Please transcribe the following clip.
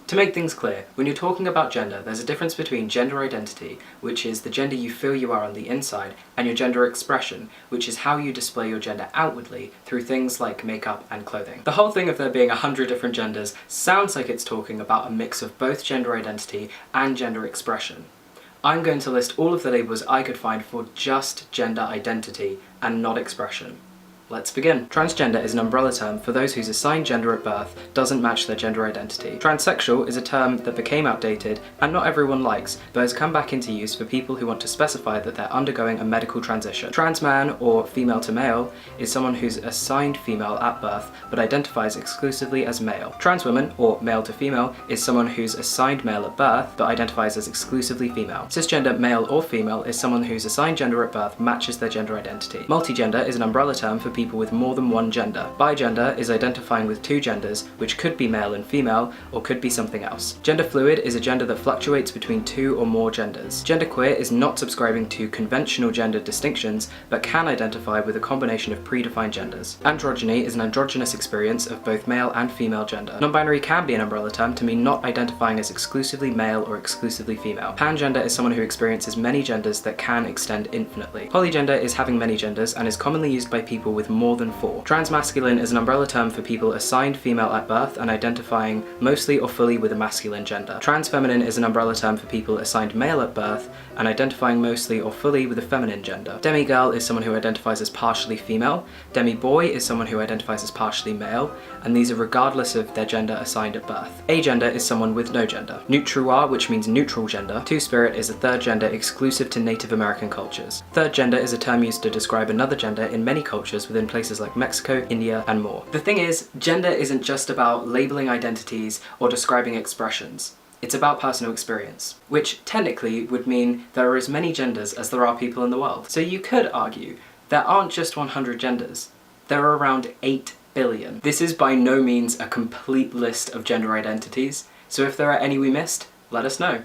To make things clear, when you're talking about gender, there's a difference between gender identity, which is the gender you feel you are on the inside, and your gender expression, which is how you display your gender outwardly through things like makeup and clothing. The whole thing of there being 100 different genders sounds like it's talking about a mix of both gender identity and gender expression. I'm going to list all of the labels I could find for just gender identity and not expression. Let's begin. Transgender is an umbrella term for those whose assigned gender at birth doesn't match their gender identity. Transsexual is a term that became outdated and not everyone likes, but has come back into use for people who want to specify that they're undergoing a medical transition. Trans man, or female to male, is someone who's assigned female at birth but identifies exclusively as male. Trans woman, or male to female, is someone who's assigned male at birth but identifies as exclusively female. Cisgender male or female is someone whose assigned gender at birth matches their gender identity. Multigender is an umbrella term for people with more than one gender. Bigender is identifying with two genders, which could be male and female, or could be something else. Genderfluid is a gender that fluctuates between two or more genders. Genderqueer is not subscribing to conventional gender distinctions, but can identify with a combination of predefined genders. Androgyny is an androgynous experience of both male and female gender. Non-binary can be an umbrella term to mean not identifying as exclusively male or exclusively female. Pangender is someone who experiences many genders that can extend infinitely. Polygender is having many genders and is commonly used by people with more than 4. Transmasculine is an umbrella term for people assigned female at birth and identifying mostly or fully with a masculine gender. Transfeminine is an umbrella term for people assigned male at birth and identifying mostly or fully with a feminine gender. Demigirl is someone who identifies as partially female. Demiboy is someone who identifies as partially male, and these are regardless of their gender assigned at birth. Agender is someone with no gender. Neutruar, which means neutral gender. Two-spirit is a third gender exclusive to Native American cultures. Third gender is a term used to describe another gender in many cultures within places like Mexico, India, and more. The thing is, gender isn't just about labeling identities or describing expressions. It's about personal experience, which technically would mean there are as many genders as there are people in the world. So you could argue there aren't just 100 genders, there are around 8 billion. This is by no means a complete list of gender identities, so if there are any we missed, let us know.